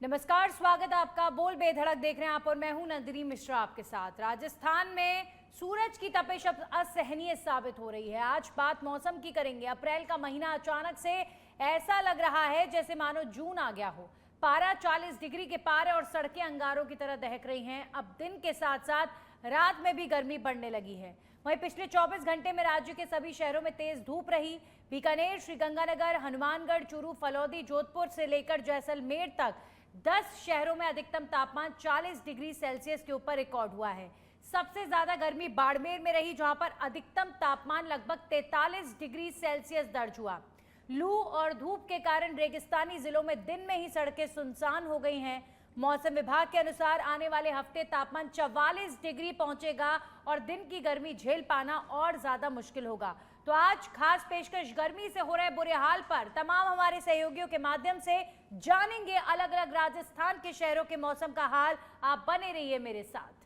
नमस्कार, स्वागत है आपका। बोल बेधड़क देख रहे हैं आप और मैं हूं नंदिनी मिश्रा आपके साथ। राजस्थान में सूरज की तपिश अब असहनीय साबित हो रही है। आज बात मौसम की करेंगे। अप्रैल का महीना अचानक से ऐसा लग रहा है जैसे मानो जून आ गया हो। पारा 40 डिग्री के पार है और सड़कें अंगारों की तरह दहक रही हैं। अब दिन के साथ साथ रात में भी गर्मी बढ़ने लगी है। वहीं पिछले 24 घंटे में राज्य के सभी शहरों में तेज धूप रही। बीकानेर, श्रीगंगानगर, हनुमानगढ़, चूरू, फलौदी, जोधपुर से लेकर जैसलमेर तक 10 शहरों में अधिकतम तापमान 40 डिग्री सेल्सियस के ऊपर रिकॉर्ड हुआ है। सबसे ज्यादा गर्मी बाड़मेर में रही, जहां पर अधिकतम तापमान लगभग 43 डिग्री सेल्सियस दर्ज हुआ। लू और धूप के कारण रेगिस्तानी जिलों में दिन में ही सड़कें सुनसान हो गई हैं। मौसम विभाग के अनुसार आने वाले हफ्ते तापमान 44 डिग्री पहुंचेगा और दिन की गर्मी झेल पाना और ज्यादा मुश्किल होगा। तो आज खास पेशकश गर्मी से हो रहे बुरे हाल पर तमाम हमारे सहयोगियों के माध्यम से जानेंगे अलग अलग राजस्थान के शहरों के मौसम का हाल। आप बने रहिए मेरे साथ।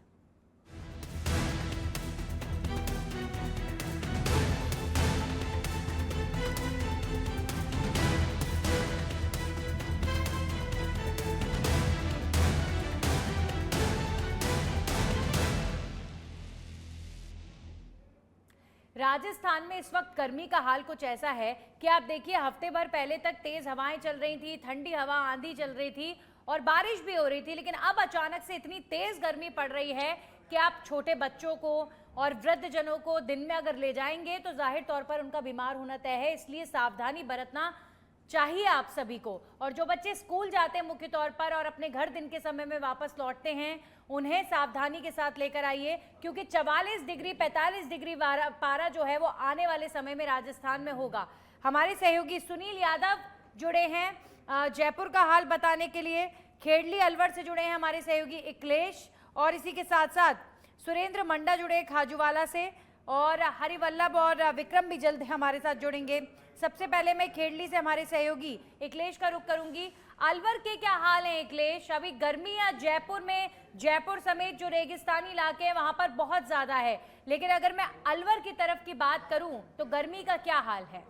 राजस्थान में इस वक्त गर्मी का हाल कुछ ऐसा है कि आप देखिए, हफ्ते भर पहले तक तेज हवाएं चल रही थी, ठंडी हवा आंधी चल रही थी और बारिश भी हो रही थी, लेकिन अब अचानक से इतनी तेज गर्मी पड़ रही है कि आप छोटे बच्चों को और वृद्ध जनों को दिन में अगर ले जाएंगे तो जाहिर तौर पर उनका बीमार होना तय है। इसलिए सावधानी बरतना चाहिए आप सभी को। और जो बच्चे स्कूल जाते हैं मुख्य तौर पर और अपने घर दिन के समय में वापस लौटते हैं, उन्हें सावधानी के साथ लेकर आइए, क्योंकि 44 डिग्री 45 डिग्री पारा जो है वो आने वाले समय में राजस्थान में होगा। हमारे सहयोगी सुनील यादव जुड़े हैं जयपुर का हाल बताने के लिए। खेड़ली अलवर से जुड़े हैं हमारे सहयोगी इकलेश, और इसी के साथ साथ सुरेंद्र मंडा जुड़े खाजूवाला से, और हरिवल्लभ और विक्रम भी जल्द हमारे साथ जुड़ेंगे। सबसे पहले मैं खेड़ली से हमारे सहयोगी इकलेश का रुख करूंगी। अलवर के क्या हाल है इकलेश? अभी गर्मी या जयपुर में, जयपुर समेत जो रेगिस्तानी इलाके हैं वहां पर बहुत ज्यादा है, लेकिन अगर मैं अलवर की तरफ की बात करूं तो गर्मी का क्या हाल है?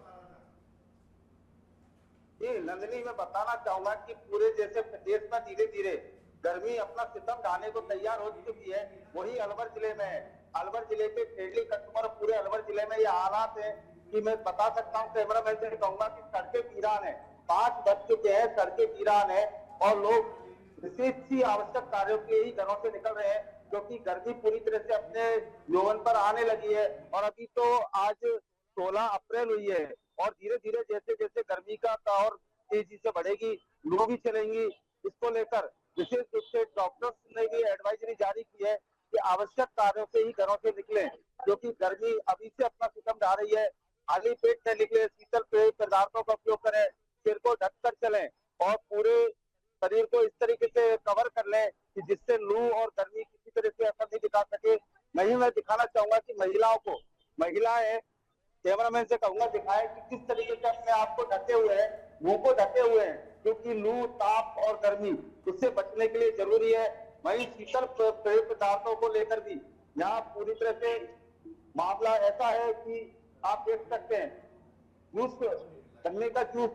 ये नंदिनी, मैं बताना चाहूंगा कि पूरे जैसे प्रदेश में धीरे धीरे गर्मी अपना सितम ढाने को तैयार हो चुकी है, वही अलवर जिले में है। अलवर जिले के खेड़ली कस्बे और पूरे अलवर जिले में ये हालात है कि मैं बता सकता हूँ, कैमरा मैन से कहूंगा कि सड़कें वीरान है। 5 बज चुके हैं, सड़कें वीरान है और लोग विशेष सी आवश्यक कार्यों के ही घरों से निकल रहे हैं, क्योंकि गर्मी पूरी तरह से अपने यौवन पर आने लगी है। और अभी तो आज 16 अप्रैल हुई है और धीरे धीरे जैसे जैसे गर्मी का और तेजी से बढ़ेगी, लू भी चलेंगी। इसको लेकर विशेष रूप से डॉक्टर्स ने भी एडवाइजरी जारी की है कि आवश्यक कार्यों से ही घरों से निकलें, क्योंकि गर्मी अभी से अपना सितम ढा रही है। खाली पेट न निकले, शीतल पेय पदार्थों का उपयोग करें, सिर को ढककर चलें और पूरे शरीर को इस तरीके से कवर कर लें कि जिससे लू और गर्मी किसी तरह से असर नहीं दिखा सके। मैं दिखाना चाहूंगा कि महिलाएं कैमरामैन से कहूंगा दिखाएं कि किस तरीके से अपने आप को ढके हुए हैं, मुंह को ढके हुए हैं, क्योंकि लू, ताप और गर्मी उससे बचने के लिए जरूरी है। वहीं शीतल पेय पदार्थों को लेकर भी यहाँ पूरी तरह से मामला ऐसा है कि आप देख सकते हैं, जूस, गन्ने का जूस,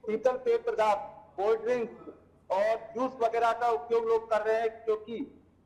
शीतल पेय पदार्थ, कोल्ड ड्रिंक्स और जूस वगैरह का उपयोग लोग कर रहे हैं, क्योंकि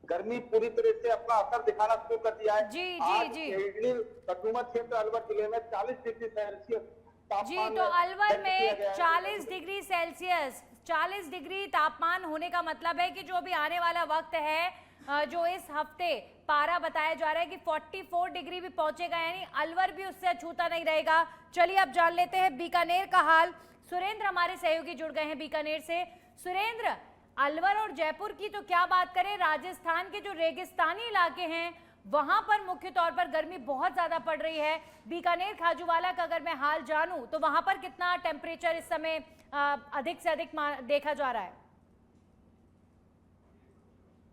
गर्मी पूरी तरह से अपना असर दिखाना शुरू कर दिया है। जी आज जी खेड़ली कटुमत क्षेत्र अलवर जिले में 40 डिग्री सेल्सियस जी। तो अलवर में 40 डिग्री सेल्सियस, 40 डिग्री तापमान होने का मतलब है कि जो अभी आने वाला वक्त है, जो इस हफ्ते पारा बताया जा रहा है कि 44 डिग्री भी पहुंचेगा, यानी अलवर भी उससे अछूता नहीं रहेगा। चलिए अब जान लेते हैं बीकानेर का हाल। सुरेंद्र हमारे सहयोगी जुड़ गए हैं बीकानेर से। सुरेंद्र, अलवर और जयपुर की तो क्या बात करें, राजस्थान के जो रेगिस्तानी इलाके हैं वहां पर मुख्य तौर पर गर्मी बहुत ज्यादा पड़ रही है। बीकानेर, खाजूवाला का अगर मैं हाल जानूं तो वहां पर कितना टेम्परेचर इस समय अधिक से अधिक देखा जा रहा है?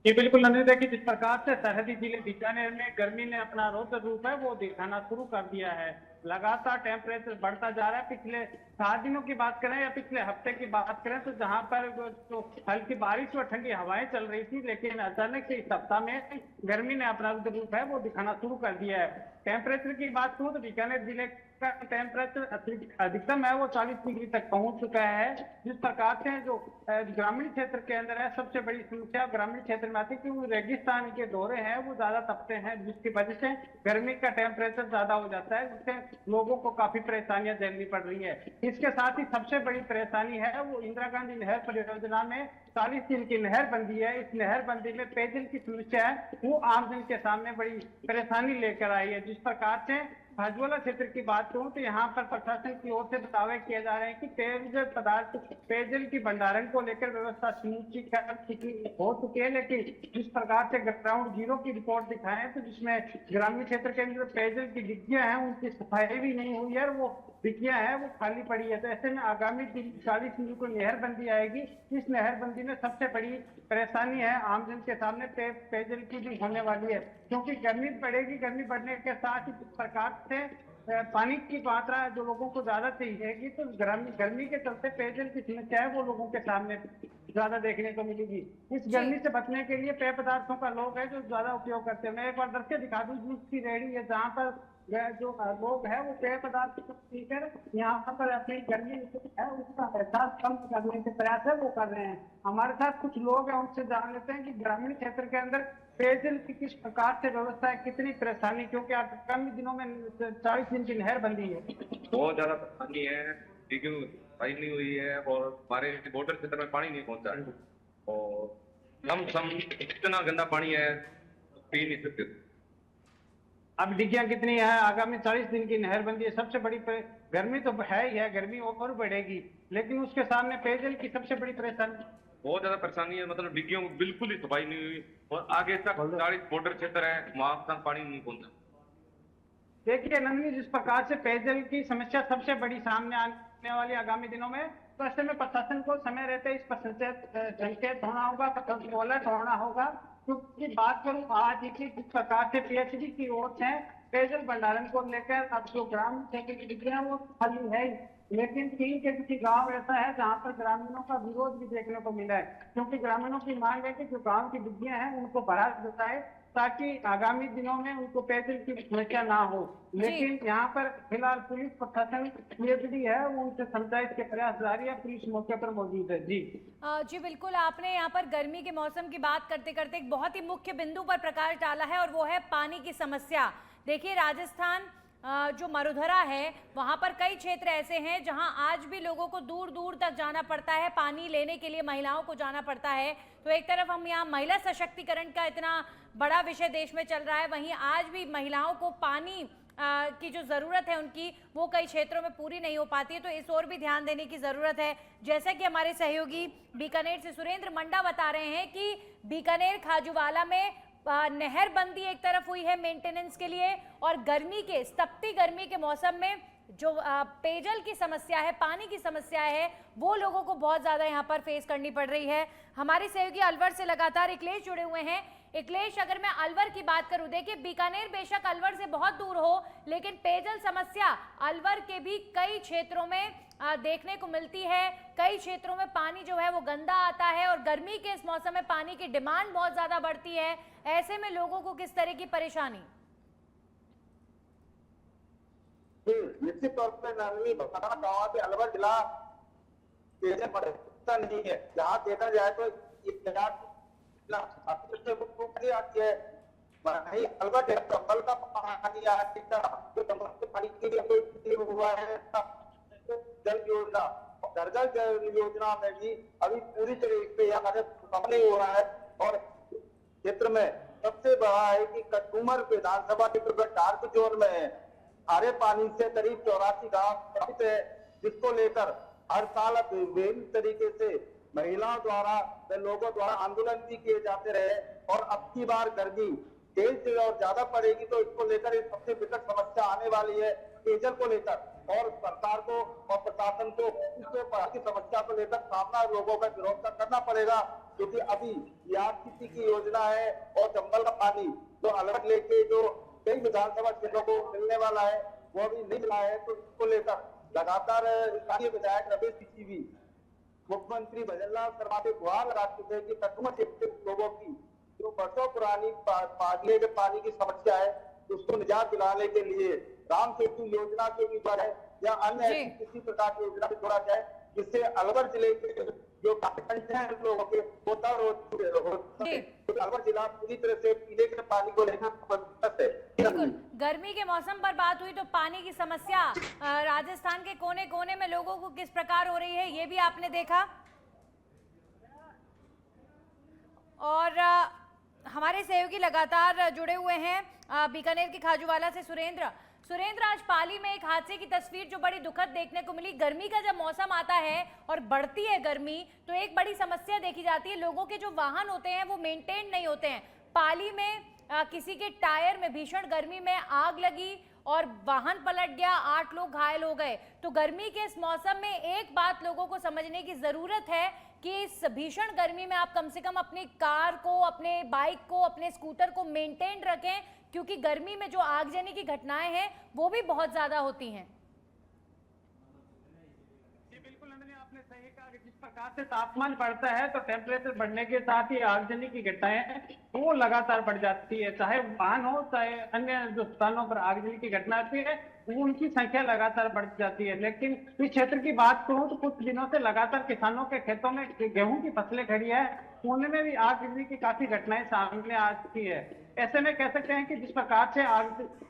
जी बिल्कुल नंदिनी, देखिए जिस प्रकार से सरहदी जिले बीकानेर में गर्मी ने अपना रौद्र रूप है वो दिखाना शुरू कर दिया है। लगातार टेम्परेचर बढ़ता जा रहा है। पिछले 7 दिनों की बात करें या पिछले हफ्ते की बात करें तो जहां पर तो हल्की बारिश और ठंडी हवाएं चल रही थी, लेकिन अचानक से इस सप्ताह में गर्मी ने अपना रौद्र रूप है वो दिखाना शुरू कर दिया है। टेम्परेचर की बात करूं तो बीकानेर जिले का टेम्परेचर अधिकतम है वो 40 डिग्री तक पहुंच चुका है। जिस प्रकार से जो ग्रामीण क्षेत्र के अंदर है, सबसे बड़ी समस्या ग्रामीण क्षेत्र में आती है क्योंकि रेगिस्तान के दौरे हैं वो ज्यादा तपते हैं, जिसकी वजह से गर्मी का टेम्परेचर ज्यादा हो जाता है, जिससे लोगों को काफी परेशानियां झेलनी पड़ रही है। इसके साथ ही सबसे बड़ी परेशानी है वो इंदिरा गांधी नहर परियोजना में 40 दिन की नहर बंदी है। इस नहर बंदी में पेयजल की समस्या है वो आमजन के सामने बड़ी परेशानी लेकर आई है। जिस प्रकार से भाजवाला क्षेत्र की बात करूं तो यहाँ पर प्रशासन की ओर से दावे किए जा रहे हैं कि पेयजल की भंडारण को लेकर व्यवस्था सुनिश्चित हो चुकी है, लेकिन जिस प्रकार से ग्राउंड जीरो की रिपोर्ट दिखाए तो जिसमें ग्रामीण क्षेत्र के अंदर पेयजल की डिग्गियां हैं उनकी सफाई भी नहीं हुई है, वो डिग्गियां हैं वो खाली पड़ी है। तो ऐसे में आगामी 40 दिन को नहरबंदी आएगी। इस नहरबंदी में सबसे बड़ी परेशानी है आमजन के सामने पेयजल की भी होने वाली है, क्योंकि गर्मी बढ़ेगी। गर्मी बढ़ने के साथ ही सरकार से पानी की मात्रा जो लोगों को ज्यादा चाहिएगी, तो गर्मी के चलते पेयजल की समस्या है वो लोगों के सामने ज्यादा देखने को मिलेगी। इस गर्मी से बचने के लिए पेय पदार्थों का लोग है जो ज्यादा उपयोग करते हैं। मैं एक बार दर्शक दिखा दूं, जूस की रेहड़ी है जहाँ पर जो लोग है वो पेय पदार्थ पीकर यहाँ पर अपनी गर्मी है उसका एहसास कम करने के प्रयास है वो कर रहे हैं। हमारे साथ कुछ लोग हैं, उनसे जान लेते हैं कि ग्रामीण क्षेत्र के अंदर पेयजल की किस प्रकार से व्यवस्था है, कितनी परेशानी, क्योंकि आगामी दिनों में 40 दिन की नहर बंदी है। बहुत ज्यादा परेशानी है क्योंकि सफाई नहीं हुई है और हमारे बॉर्डर क्षेत्र में पानी नहीं पहुंचा है और हम इतना गंदा पानी है पी नहीं सकते। अब डिग्गियां कितनी है, आगामी 40 दिन की नहरबंदी है। सबसे बड़ी गर्मी तो है ही है, गर्मी और बढ़ेगी, लेकिन उसके सामने पेयजल की सबसे बड़ी परेशानी, बहुत ज्यादा परेशानी है। मतलब डिग्गियों को बिल्कुल ही सफाई नहीं हुई और आगे तक 40 बॉर्डर क्षेत्र है वहां तक पानी नहीं पहुंचा। देखिए नंदनी, जिस प्रकार से पेयजल की समस्या सबसे बड़ी सामने आने वाली आगामी दिनों में, तो ऐसे में प्रशासन को समय रहते इस पर संकेत होना होगा, अलर्ट होना होगा। क्योंकि बात करूं आज की जिस प्रकार से पीएचडी की ओर से पेयजल भंडारण को लेकर अब जो ग्रामीण क्षेत्र की डिग्रियां वो खाली है, लेकिन चीन के किसी गांव ऐसा है जहां पर ग्रामीणों का विरोध भी देखने को मिला है, क्योंकि ग्रामीणों की मांग है कि जो गांव की डिग्रियां हैं उनको बढ़ा देता है ताकि आगामी दिनों में उनको पेयजल की समस्या ना हो। लेकिन यहाँ पर फिलहाल पुलिस प्रशासन पीएचडी है वो उनसे समझाइश के प्रयास जारी है, पुलिस मौके पर मौजूद है। जी बिल्कुल, आपने यहाँ पर गर्मी के मौसम की बात करते करते एक बहुत ही मुख्य बिंदु पर प्रकाश डाला है और वो है पानी की समस्या। देखिए राजस्थान जो मरुधरा है वहां पर कई क्षेत्र ऐसे हैं जहां आज भी लोगों को दूर दूर तक जाना पड़ता है, पानी लेने के लिए महिलाओं को जाना पड़ता है। तो एक तरफ हम यहाँ महिला सशक्तिकरण का इतना बड़ा विषय देश में चल रहा है, वहीं आज भी महिलाओं को पानी की जो ज़रूरत है उनकी वो कई क्षेत्रों में पूरी नहीं हो पाती है, तो इस ओर भी ध्यान देने की ज़रूरत है। जैसा कि हमारे सहयोगी बीकानेर से सुरेंद्र मंडा बता रहे हैं कि बीकानेर खाजूवाला में नहर बंदी एक तरफ हुई है मेंटेनेंस के लिए, और गर्मी के तपती गर्मी के मौसम में जो पेयजल की समस्या है, पानी की समस्या है, वो लोगों को बहुत ज़्यादा यहाँ पर फेस करनी पड़ रही है। हमारे सहयोगी अलवर से लगातार इकलेश जुड़े हुए हैं। इकलेश, अगर मैं अलवर की बात करूं, देखिए बीकानेर बेशक अलवर से बहुत दूर हो, लेकिन पेयजल समस्या अलवर के भी कई क्षेत्रों में देखने को मिलती है। कई क्षेत्रों में पानी जो है वो गंदा आता है और गर्मी के इस मौसम में पानी की डिमांड बहुत ज्यादा बढ़ती है। ऐसे में लोगों को किस तरह की परेशानी? निश्चित तौर पर नानी बताना चाहूंगा कि अलवर जिला पेयजल परेशान नहीं है। जहाँ देखा जाए तो अलवर कंबल का पानी हुआ है। जल योजना, दरजल जल योजना में भी अभी पूरी तरीके से कम नहीं हुआ है। और क्षेत्र में सबसे बड़ा है कि कटुमर विधानसभा क्षेत्र में डार्क जोन में है। खारे पानी से करीब 84 गांव प्रभावित है, जिसको लेकर हर साल विभिन्न तरीके से महिलाओं द्वारा व लोगों द्वारा आंदोलन भी किए जाते रहे। और अब की बार गर्मी तेज और ज्यादा पड़ेगी तो इसको लेकर एक सबसे विकट समस्या आने वाली है पेयजल को लेकर, और सरकार को और प्रशासन को इसकी समस्या को लेकर सामना लोगों का विरोध करना पड़ेगा, क्योंकि अभी यादगिरी की योजना है और चंबल का पानी तो अलग लेके जो कई विधानसभा क्षेत्रों को मिलने वाला है वो अभी नहीं मिला है। तो इसको लेकर लगातार स्थानीय विधायक रमेश सिंह, मुख्यमंत्री भजनलाल शर्मा से गुहार लगा चुके हैं कि कटुमर क्षेत्र के लोगों की जो वर्षों पुरानी पानी की समस्या है उसको निजात दिलाने के लिए राम सेतु योजना के ऊपर है या अन्य जी। ऐसी किसी प्रकार की योजना भी जोड़ा जाए जिससे अलवर जिले के जो काटखंड हैं लोगों के होता जी। अलवर जिला पूरी तरह से पीने के पानी को लेकर जबरदस्त है। बिल्कुल, गर्मी के मौसम पर बात हुई तो पानी की समस्या राजस्थान के कोने कोने में लोगों को किस प्रकार हो रही है ये भी आपने देखा। और हमारे सहयोगी लगातार जुड़े हुए हैं बीकानेर के खाजूवाला से सुरेंद्र। आज पाली में एक हादसे की तस्वीर जो बड़ी दुखद देखने को मिली। गर्मी का जब मौसम आता है और बढ़ती है गर्मी तो एक बड़ी समस्या देखी जाती है, लोगों के जो वाहन होते हैं वो मेंटेन नहीं होते हैं। पाली में किसी के टायर में भीषण गर्मी में आग लगी और वाहन पलट गया, 8 लोग घायल हो गए। तो गर्मी के इस मौसम में एक बात लोगों को समझने की जरूरत है कि इस भीषण गर्मी में आप कम से कम अपनी कार को, अपने बाइक को, अपने स्कूटर को मेंटेन रखें, क्योंकि गर्मी में जो आगजनी की घटनाएं हैं वो भी बहुत ज्यादा होती हैं। बिल्कुल नंदिनी, आपने सही कहा कि जिस प्रकार से तापमान बढ़ता है तो टेम्परेचर बढ़ने के साथ ही आगजनी की घटनाएं वो लगातार बढ़ जाती है। चाहे वाहन हो, चाहे अन्य जो स्थानों पर आगजनी की घटना आती है वो उनकी संख्या लगातार बढ़ जाती है। लेकिन इस क्षेत्र की बात करूं तो कुछ दिनों से लगातार किसानों के खेतों में गेहूं की फसलें खड़ी है, उनमें भी आगजनी की काफी घटनाएं सामने आ चुकी है। ऐसे में कह सकते हैं कि जिस प्रकार से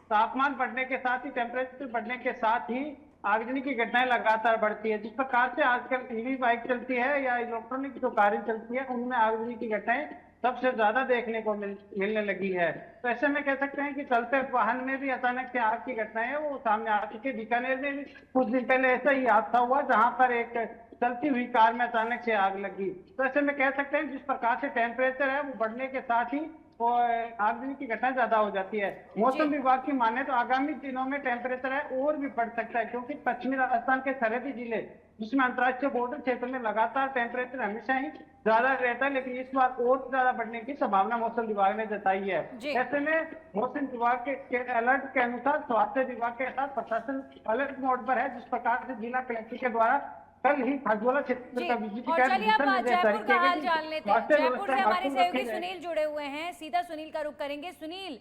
तापमान बढ़ने के साथ ही, टेम्परेचर बढ़ने के साथ ही आगजनी की घटनाएं लगातार बढ़ती है। जिस प्रकार से आजकल ईवी बाइक चलती है या इलेक्ट्रॉनिक जो कारें चलती है उनमें आगजनी की घटनाएं सबसे ज्यादा देखने को मिलने लगी है। तो ऐसे में कह सकते हैं कि चलते वाहन में भी अचानक से आग की घटनाएं है वो सामने आ चुकी है। बीकानेर में भी कुछ दिन पहले ऐसा ही हादसा हुआ जहां पर एक चलती हुई कार में अचानक से आग लगी। तो ऐसे में कह सकते हैं जिस प्रकार से टेम्परेचर है वो बढ़ने के साथ ही वो आगजनी की घटना ज्यादा हो जाती है। मौसम विभाग की माने तो आगामी दिनों में टेम्परेचर है और भी बढ़ सकता है, क्योंकि पश्चिमी राजस्थान के सरहदी जिले जिसमें अंतर्राष्ट्रीय बॉर्डर क्षेत्र में लगातार टेम्परेचर हमेशा ही ज्यादा रहता है, लेकिन इस बार और ज्यादा बढ़ने की संभावना मौसम विभाग ने जताई है। ऐसे में मौसम विभाग के अलर्ट के अनुसार स्वास्थ्य विभाग के साथ प्रशासन अलर्ट मोड पर है। जिस प्रकार से जिला कलेक्टर के द्वारा कल ही खाजूवाला क्षेत्र का विजिट और चलिए अब जयपुर का हाल जान लेते हैं। जयपुर से हमारे सहयोगी सुनील जुड़े हुए हैं, सीधा सुनील का रुख करेंगे। सुनील,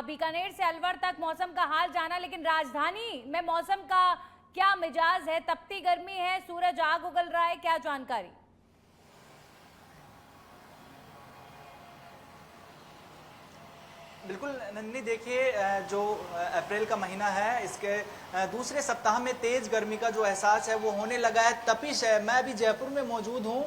बीकानेर से अलवर तक मौसम का हाल जाना, लेकिन राजधानी में मौसम का क्या मिजाज है? तपती गर्मी है, सूरज आग उगल रहा है, क्या जानकारी? बिल्कुल नंदिनी, देखिए जो अप्रैल का महीना है इसके दूसरे सप्ताह में तेज गर्मी का जो एहसास है वो होने लगा है, तपिश है। मैं अभी जयपुर में मौजूद हूँ,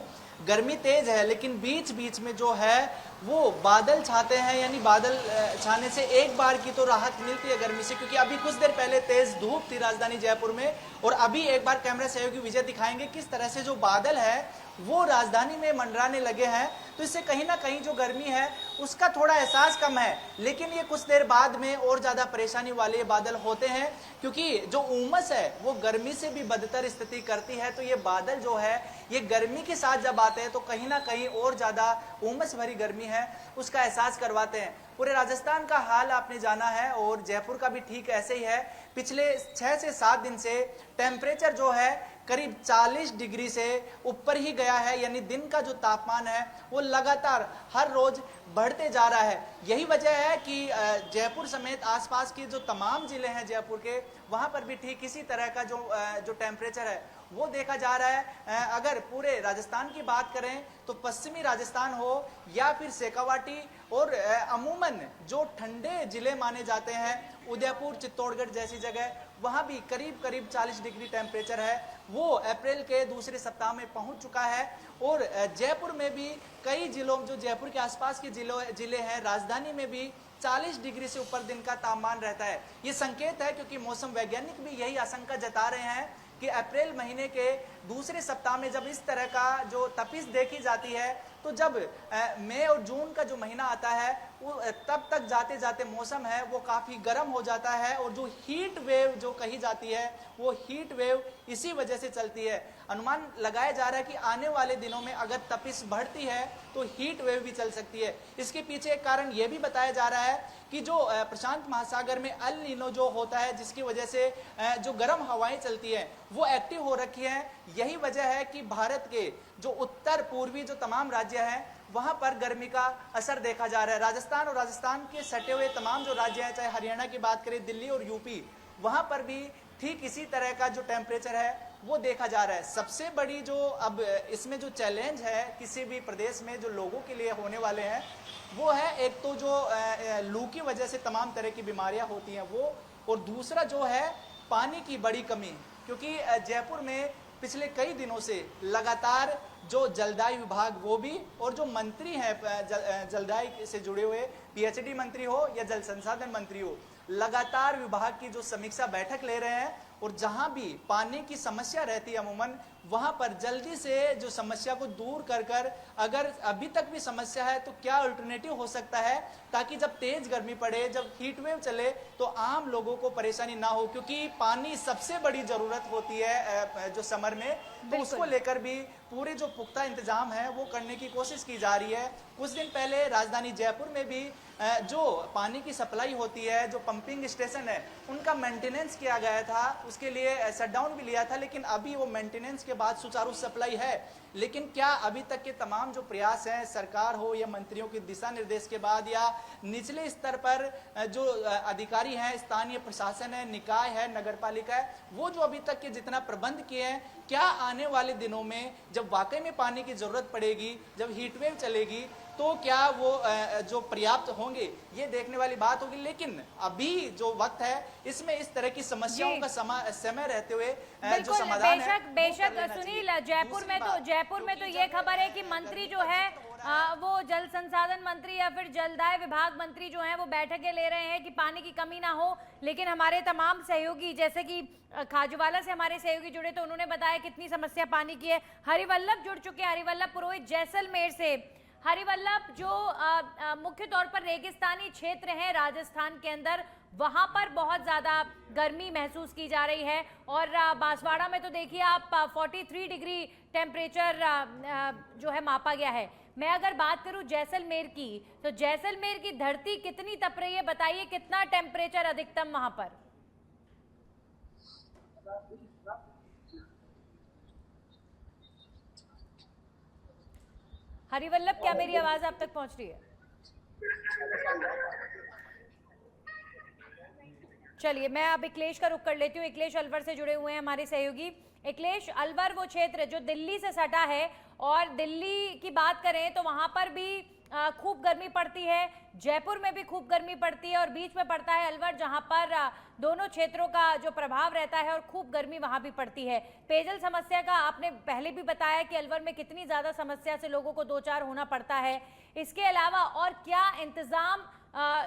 गर्मी तेज है लेकिन बीच बीच में जो है वो बादल छाते हैं, यानी बादल छाने से एक बार की तो राहत मिलती है गर्मी से, क्योंकि अभी कुछ देर पहले तेज धूप थी राजधानी जयपुर में। और अभी एक बार कैमरा सहयोगी विजय दिखाएंगे किस तरह से जो बादल है वो राजधानी में मंडराने लगे हैं। तो इससे कहीं ना कहीं जो गर्मी है उसका थोड़ा एहसास कम है, लेकिन ये कुछ देर बाद में और ज्यादा परेशानी वाले बादल होते हैं, क्योंकि जो उमस है वो गर्मी से भी बदतर स्थिति करती है। तो ये बादल जो है ये गर्मी के साथ जब आते हैं तो कहीं ना कहीं और ज्यादा उमस भरी गर्मी है उसका एहसास करवाते हैं। पूरे राजस्थान का हाल आपने जाना है और जयपुर का भी ठीक ऐसे ही है। पिछले 6 से 7 दिन से टेम्परेचर जो है करीब 40 डिग्री से ऊपर ही गया है, यानी दिन का जो तापमान है वो लगातार हर रोज बढ़ते जा रहा है। यही वजह है कि जयपुर समेत आसपास के जो तमाम जिले हैं जयपुर के, वहां पर भी ठीक इसी तरह का जो टेम्परेचर है वो देखा जा रहा है। अगर पूरे राजस्थान की बात करें तो पश्चिमी राजस्थान हो या फिर शेखावाटी और अमूमन जो ठंडे जिले माने जाते हैं, उदयपुर, चित्तौड़गढ़ जैसी जगह, वहां भी करीब करीब 40 डिग्री टेम्परेचर है वो अप्रैल के दूसरे सप्ताह में पहुंच चुका है। और जयपुर में भी कई जिलों, जो जयपुर के आसपास के जिले हैं, राजधानी में भी 40 डिग्री से ऊपर दिन का तापमान रहता है। ये संकेत है क्योंकि मौसम वैज्ञानिक भी यही आशंका जता रहे हैं कि अप्रैल महीने के दूसरे सप्ताह में जब इस तरह का जो तपिश देखी जाती है तो जब मई और जून का जो महीना आता है वो तब तक जाते जाते मौसम है वो काफी गर्म हो जाता है। और जो हीट वेव जो कही जाती है वो हीट वेव इसी वजह से चलती है। अनुमान लगाया जा रहा है कि आने वाले दिनों में अगर तपिश बढ़ती है तो हीट वेव भी चल सकती है। इसके पीछे एक कारण यह भी बताया जा रहा है कि जो प्रशांत महासागर में अल नीनो जो होता है जिसकी वजह से जो गर्म हवाएं चलती है वो एक्टिव हो रखी है। यही वजह है कि भारत के जो उत्तर पूर्वी जो तमाम राज्य हैं वहां पर गर्मी का असर देखा जा रहा है। राजस्थान और राजस्थान के सटे हुए तमाम जो राज्य हैं, चाहे हरियाणा की बात करें, दिल्ली और यूपी, वहां पर भी ठीक इसी तरह का जो टेम्परेचर है वो देखा जा रहा है। सबसे बड़ी जो अब इसमें जो चैलेंज है किसी भी प्रदेश में जो लोगों के लिए होने वाले हैं वो है, एक तो जो लू की वजह से तमाम तरह की बीमारियां होती हैं वो, और दूसरा जो है पानी की बड़ी कमी, क्योंकि जयपुर में पिछले कई दिनों से लगातार जो जलदाय विभाग वो भी और जो मंत्री हैं जलदाय से जुड़े हुए, पीएचडी मंत्री हो या जल संसाधन मंत्री हो, लगातार विभाग की जो समीक्षा बैठक ले रहे हैं और जहां भी पानी की समस्या रहती है अमूमन वहां पर जल्दी से जो समस्या को दूर कर अगर अभी तक भी समस्या है तो क्या अल्टरनेटिव हो सकता है, ताकि जब तेज गर्मी पड़े, जब हीट वेव चले तो आम लोगों को परेशानी ना हो, क्योंकि पानी सबसे बड़ी जरूरत होती है जो समर में, तो उसको लेकर भी पूरे जो पुख्ता इंतजाम है वो करने की कोशिश की जा रही है। कुछ दिन पहले राजधानी जयपुर में भी जो पानी की सप्लाई होती है, जो पंपिंग स्टेशन है, उनका मेंटेनेंस किया गया था, उसके लिए शटडाउन भी लिया था, लेकिन अभी वो मेंटेनेंस के बाद सुचारू सप्लाई है। लेकिन क्या अभी तक के तमाम जो प्रयास हैं सरकार हो या मंत्रियों के दिशा निर्देश के बाद या निचले स्तर पर जो अधिकारी हैं, स्थानीय प्रशासन है, निकाय है, नगरपालिका है, वो जो अभी तक के जितना प्रबंध किए हैं, क्या आने वाले दिनों में जब वाकई में पानी की जरूरत पड़ेगी, जब हीटवेव चलेगी, तो क्या वो जो पर्याप्त होंगे, ये देखने वाली बात होगी। लेकिन अभी जो वक्त है इसमें इस तरह की समस्याओं का समय रहते हुए जो समाधान है बेशक सुनील, जयपुर में तो ये खबर है कि मंत्री जो है वो जल संसाधन मंत्री या फिर जलदाय विभाग मंत्री जो हैं वो बैठकें ले रहे हैं कि पानी की कमी ना हो। लेकिन हमारे तमाम सहयोगी, जैसे कि खाजूवाला से हमारे सहयोगी जुड़े तो उन्होंने बताया कितनी समस्या पानी की है। हरिवल्लभ जुड़ चुके हैं, हरिवल्लभ पुरोहित जैसलमेर से। हरिवल्लभ, जो मुख्य तौर पर रेगिस्तानी क्षेत्र है राजस्थान के अंदर, वहां पर बहुत ज्यादा गर्मी महसूस की जा रही है और बांसवाड़ा में तो देखिए आप 43 डिग्री टेम्परेचर जो है मापा गया है। मैं अगर बात करूं जैसलमेर की, तो जैसलमेर की धरती कितनी तप रही है, बताइए कितना टेम्परेचर अधिकतम वहां पर? हरिवल्लभ, क्या मेरी आवाज आप तक पहुंच रही है? चलिए मैं अब अखिलेश का रुख कर लेती हूँ। अखिलेश अलवर से जुड़े हुए हैं हमारे सहयोगी। अखिलेश, अलवर वो क्षेत्र जो दिल्ली से सटा है और दिल्ली की बात करें तो वहां पर भी खूब गर्मी पड़ती है, जयपुर में भी खूब गर्मी पड़ती है और बीच में पड़ता है अलवर, जहां पर दोनों क्षेत्रों का जो प्रभाव रहता है और खूब गर्मी वहां भी पड़ती है। पेयजल समस्या का आपने पहले भी बताया कि अलवर में कितनी ज्यादा समस्या से लोगों को दो चार होना पड़ता है। इसके अलावा और क्या इंतजाम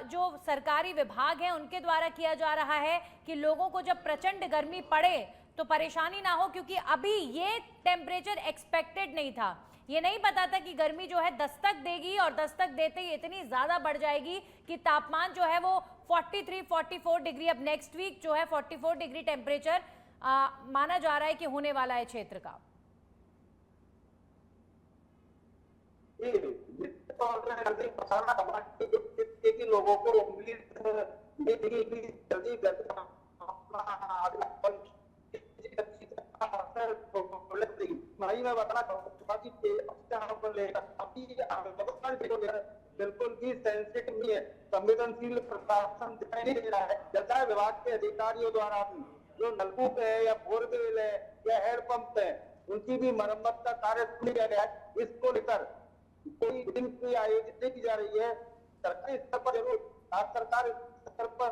जो सरकारी विभाग हैं उनके द्वारा किया जा रहा है कि लोगों को जब प्रचंड गर्मी पड़े तो परेशानी ना हो, क्योंकि अभी ये टेम्परेचर एक्सपेक्टेड नहीं था, ये नहीं पता था कि गर्मी जो है दस्तक देगी और दस्तक देते ही इतनी ज्यादा बढ़ जाएगी कि तापमान जो है वो 43-44 डिग्री, अब नेक्स्ट वीक जो है 44 डिग्री टेम्परेचर माना जा रहा है कि होने वाला है क्षेत्र का। लोगों को मैं बताना चाहूँगा कि बिल्कुल भी सेंसिटिव नहीं है, संवेदनशील प्रशासन दिखाई नहीं दे रहा है। जलदाय विभाग के अधिकारियों द्वारा जो नलकूप है या बोरवेल है या हैंडपंप है, उनकी भी मरम्मत का कार्य शुरू किया गया है। इसको लेकर कोई मीटिंग कोई आयोजित नहीं की जा रही है। सरकारी स्तर पर जरूर, सरकार स्तर पर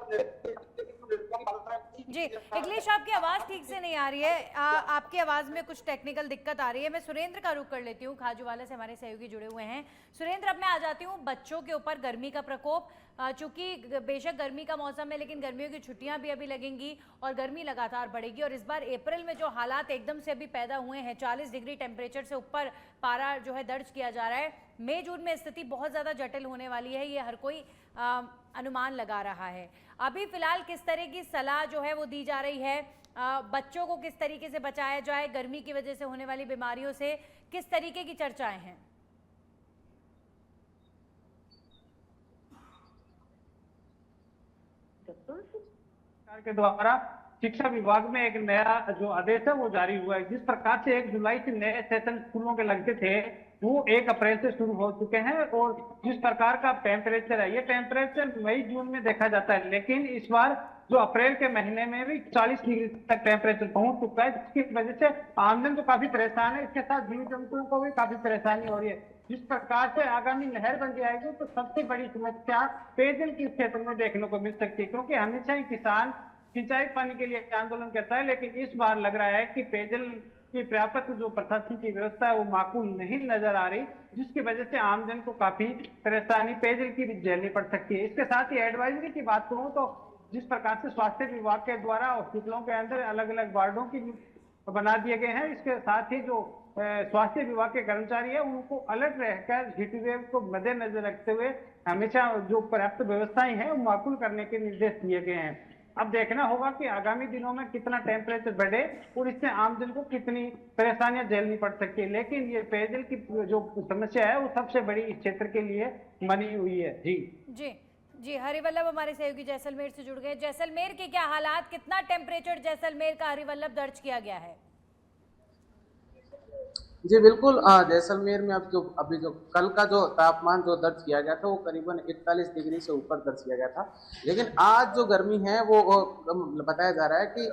जी। अखिलेश, आपकी आवाज ठीक से नहीं आ रही है, आपकी आवाज में कुछ टेक्निकल दिक्कत आ रही है। मैं सुरेंद्र का रुख कर लेती हूँ, खाजूवाला से हमारे सहयोगी जुड़े हुए हैं। सुरेंद्र, अब मैं आ जाती हूँ बच्चों के ऊपर गर्मी का प्रकोप। चूंकि बेशक गर्मी का मौसम है लेकिन गर्मियों की छुट्टियां भी अभी लगेंगी और गर्मी लगातार बढ़ेगी और इस बार अप्रैल में जो हालात एकदम से अभी पैदा हुए हैं, 40 डिग्री टेम्परेचर से ऊपर पारा जो है दर्ज किया जा रहा है, मई जून में स्थिति बहुत ज़्यादा जटिल होने वाली है, ये हर कोई अनुमान लगा रहा है। अभी फिलहाल किस तरह की सलाह जो है वो दी जा रही है, बच्चों को किस तरीके से बचाया जाए गर्मी की वजह से होने वाली बीमारियों से, किस तरीके की चर्चाएं हैं? सरकार के द्वारा शिक्षा विभाग में एक नया जो आदेश है वो जारी हुआ है। जिस प्रकार से 1 जुलाई से नए सेशन स्कूलों के लगते थे वो 1 अप्रैल से शुरू हो चुके हैं, और जिस प्रकार का टेम्परेचर है, ये टेम्परेचर मई जून में देखा जाता है, लेकिन इस बार जो अप्रैल के महीने में भी 40 डिग्री तक टेम्परेचर पहुंच चुका है, जिसकी वजह से आमजन तो काफी परेशान है, इसके साथ जीव जंतुओं को भी काफी परेशानी हो रही है। जिस प्रकार से आगामी लहर बन जाएगी तो सबसे बड़ी समस्या पेयजल के क्षेत्र में देखने को मिल सकती है, क्योंकि हमेशा ही किसान सिंचाई पानी के लिए आंदोलन करता है, लेकिन इस बार लग रहा है कि पेयजल की पर्याप्त जो प्रशासन की व्यवस्था है वो माकूल नहीं नजर आ रही, जिसकी वजह से आमजन को काफी परेशानी पेयजल की भी झेलनी पड़ सकती है। इसके साथ ही एडवाइजरी की बात करूं तो जिस प्रकार से स्वास्थ्य विभाग के द्वारा हॉस्पिटलों के अंदर अलग अलग वार्डों की बना दिए गए हैं, इसके साथ ही जो स्वास्थ्य विभाग के कर्मचारी है उनको अलर्ट रहकर हीटवेव को मद्देनजर रखते हुए हमेशा जो पर्याप्त व्यवस्थाएं हैं वो माकूल करने के निर्देश दिए गए हैं। अब देखना होगा कि आगामी दिनों में कितना टेम्परेचर बढ़े और इससे आमजन को कितनी परेशानियां झेलनी पड़ सकती है, लेकिन ये पेयजल की जो समस्या है वो सबसे बड़ी इस क्षेत्र के लिए बनी हुई है। जी जी हरिवल्लभ हमारे सहयोगी जैसलमेर से जुड़ गए। जैसलमेर के क्या हालात, कितना टेम्परेचर जैसलमेर का हरिवल्लभ दर्ज किया गया है? जी बिल्कुल, जैसलमेर में अभी जो कल का जो तापमान जो दर्ज किया गया था वो करीबन 41 डिग्री से ऊपर दर्ज किया गया था, लेकिन आज जो गर्मी है वो बताया जा रहा है कि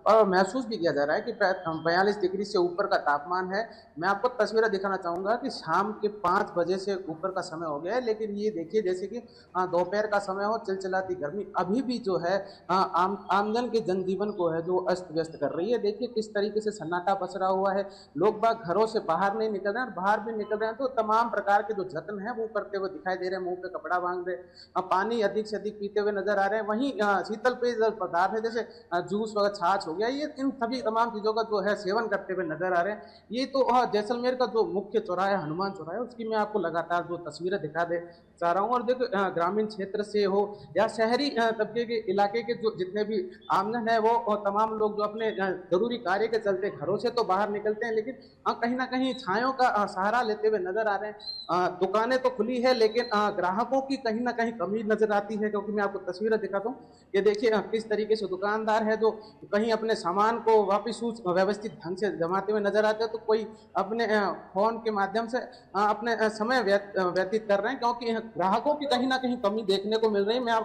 और महसूस भी किया जा रहा है कि 42 डिग्री से ऊपर का तापमान है। मैं आपको तस्वीरें दिखाना चाहूँगा कि शाम के 5 बजे से ऊपर का समय हो गया है, लेकिन ये देखिए जैसे कि दोपहर का समय हो, चिलचिलाती गर्मी अभी भी जो है आमजन के जनजीवन को है जो अस्त व्यस्त कर रही है। देखिए किस तरीके से सन्नाटा पसरा हुआ है, लोग बाग घरों से बाहर नहीं निकल रहे हैं, बाहर भी निकल रहे हैं तो तमाम प्रकार के जो जतन है वो करते हुए दिखाई दे रहे हैं, मुंह पे कपड़ा बांध रहे, पानी अधिक से अधिक पीते हुए नजर आ रहे हैं। वहीं शीतल पेय पदार्थ है जैसे जूस वगैरह, छाछ हो गया, ये इन सभी तमाम चीजों का जो है सेवन करते हुए नजर आ रहे हैं। ये तो जैसलमेर का जो मुख्य चौराहा है, हनुमान चौराहा है, उसकी मैं आपको लगातार जो तस्वीरें दिखा दे चाह रहा हूँ। और देखो ग्रामीण क्षेत्र से हो या शहरी तबके के इलाके के जो जितने भी आमजन है वो तमाम लोग जो अपने जरूरी कार्य के चलते घरों से तो बाहर निकलते हैं, लेकिन कहीं ना कहीं छायों का सहारा लेते हुए नजर आ रहे हैं। दुकानें तो खुली है लेकिन ग्राहकों की कहीं ना कहीं कमी नजर आती है, क्योंकि मैं आपको तस्वीरें दिखाता हूँ। ये देखिए किस तरीके से दुकानदार है जो कहीं अपने सामान को वापिस व्यवस्थित ढंग से जमाते हुए नजर आते हैं, तो कोई अपने फोन के माध्यम से अपने समय व्यतीत कर रहे हैं, क्योंकि ग्राहकों की कहीं ना कहीं कमी देखने को मिल रही है। मैं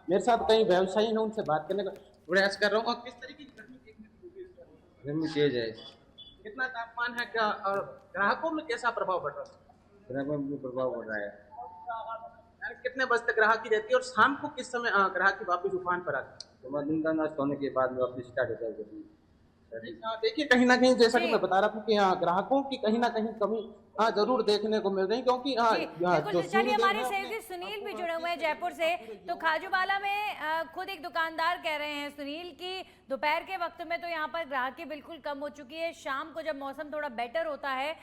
मेरे साथ कई व्यवसायी हैं, उनसे बात करने का प्रयास कर रहा हूँ। और किस तरीके की गर्मी देखने को मिल रही है? गर्मी तेज है, कितना तापमान है क्या, और ग्राहकों में कैसा प्रभाव पड़ रहा है? ग्राहकों में प्रभाव पड़ रहा है। कितने बजे तक ग्राहकी रहती है और शाम को किस समय ग्राहकी वापस उफान पर आती है? तो दिन का नाश्ता होने के बाद में वापस स्टार्ट हो जाएगी। देखिए कहीं ना कहीं जैसा कि मैं बता रहा था कि ग्राहकों की कहीं ना कहीं कमी जरूर देखने को मिल रही है, क्योंकि बिल्कुल। चलिए हमारे सहयोगी सुनील भी जुड़े हुए हैं जयपुर से। तो खाजूवाला में खुद एक दुकानदार कह रहे हैं सुनील कि दोपहर के वक्त में तो यहाँ पर ग्राहकी बिल्कुल कम हो चुकी है, शाम को जब मौसम थोड़ा बेटर होता है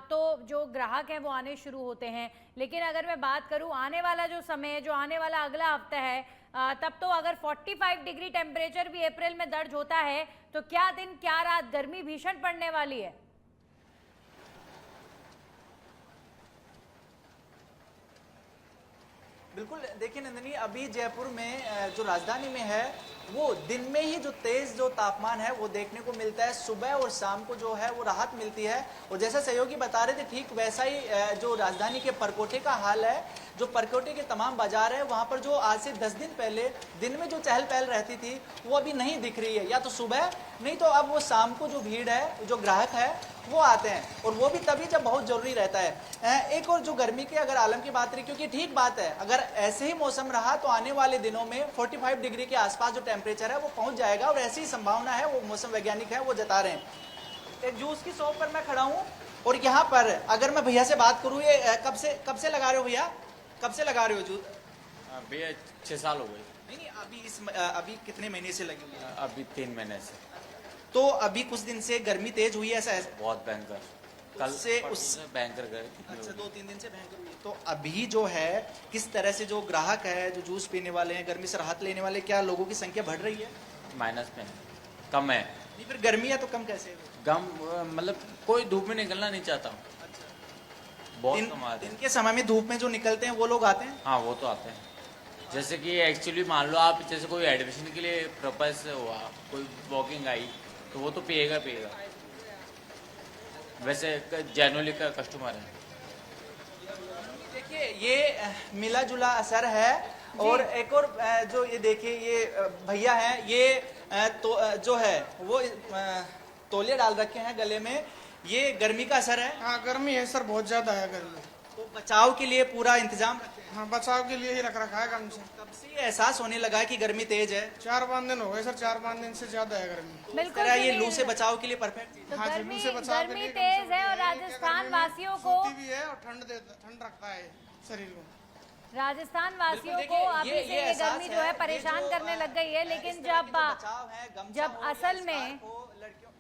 तो जो ग्राहक हैं वो आने शुरू होते हैं। लेकिन अगर मैं बात करूँ आने वाला जो समय है, जो आने वाला अगला हफ्ता है, तब तो अगर 45 डिग्री टेम्परेचर भी अप्रैल में दर्ज होता है तो क्या दिन क्या रात, गर्मी भीषण पड़ने वाली है। बिल्कुल, देखिए नंदिनी, अभी जयपुर में जो राजधानी में है वो दिन में ही जो तेज जो तापमान है वो देखने को मिलता है, सुबह और शाम को जो है वो राहत मिलती है। और जैसा सहयोगी बता रहे थे ठीक वैसा ही जो राजधानी के परकोटे का हाल है। जो परकोटे के तमाम बाजार है वहाँ पर जो आज से 10 दिन पहले दिन में जो चहल पहल रहती थी वो अभी नहीं दिख रही है, या तो सुबह नहीं तो अब वो शाम को जो भीड़ है, जो ग्राहक है वो आते हैं, और वो भी तभी जब बहुत जरूरी रहता है। एक और जो गर्मी के अगर आलम की बात रही, क्योंकि ठीक बात है अगर ऐसे ही मौसम रहा तो आने वाले दिनों में 45 डिग्री के आसपास जो टेम्परेचर है वो पहुंच जाएगा, और ऐसी संभावना है, वो मौसम वैज्ञानिक है वो जता रहे हैं। एक जूस की शॉप पर मैं खड़ा हूँ और यहाँ पर अगर मैं भैया से बात करूँ, ये कब से लगा रहे हो भैया, कब से लगा रहे हो जूस? भैया 6 साल हो गए। नहीं, अभी कितने महीने से लगी हुई है? अभी 3 महीने से। तो अभी कुछ दिन से गर्मी तेज हुई है, ऐसा है? बहुत भयंकर, कल से उससे भयंकर गए। अच्छा, 2-3 दिन से भयंकर हुई है। तो अभी जो है किस तरह से जो ग्राहक है, जो जूस पीने वाले हैं, गर्मी से राहत लेने वाले, क्या लोगों की संख्या बढ़ रही है? माइनस में कम है। नहीं, फिर गर्मी है तो कम कैसे है? कम मतलब कोई धूप में निकलना नहीं चाहता। बहुत कम आते हैं। दिन के समय में धूप में जो निकलते हैं वो लोग आते हैं? हाँ वो तो आते हैं। जैसे कि एक्चुअली मान लो आप जैसे कोई एडमिशन के लिए पर्पज हुआ, कोई वॉकिंग आई तो वो तो पिएगा पिएगा, वैसे जनरली का कस्टमर है। देखिए ये मिला जुला असर है। और एक और जो ये देखिए ये भैया हैं, ये जो है वो तौलिया डाल रखे हैं गले में, ये गर्मी का असर है। हाँ गर्मी है सर, बहुत ज्यादा है गर्मी। तो बचाव के लिए पूरा इंतजाम रखे हैं। हाँ बचाव के लिए ही रख रखा है कम से कब से ये एहसास होने लगा है कि गर्मी तेज है? 4-5 दिन हो गए सर, 4-5 दिन से ज्यादा है गर्मी। तो इस बिल्कुल तरह ये सही लू है। से बचाव के लिए परफेक्ट चीज तो हाँ जी, गर्मी लू से बचाव के गर्मी लिए तेज है और राजस्थान वासियों को भी है और ठंड रखता है शरीर को। राजस्थान वासियों बिल्कुल को देखिए, अभी ये से ये एहसास गर्मी जो है, है ये परेशान जो, करने लग गई है। लेकिन इस तरह के जो जब बचाव है, गमछा जब हो या असल में स्कार्फ हो, लड़कियों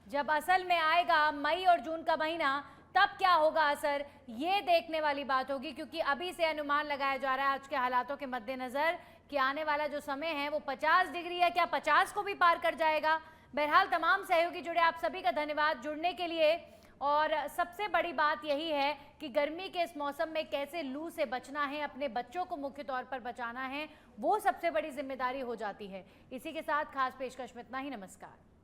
जब असल में आएगा मई और जून का महीना, तब क्या होगा असर, ये देखने वाली बात होगी। क्योंकि अभी से अनुमान लगाया जा रहा है आज के हालातों के मद्देनजर कि आने वाला जो समय है वो 50 डिग्री है, क्या 50 को भी पार कर जाएगा। बहरहाल तमाम सहयोगी जुड़े, आप सभी का धन्यवाद जुड़ने के लिए। और सबसे बड़ी बात यही है कि गर्मी के इस मौसम में कैसे लू से बचना है, अपने बच्चों को मुख्य तौर पर बचाना है, वो सबसे बड़ी जिम्मेदारी हो जाती है। इसी के साथ खास पेशकश में इतना ही। नमस्कार।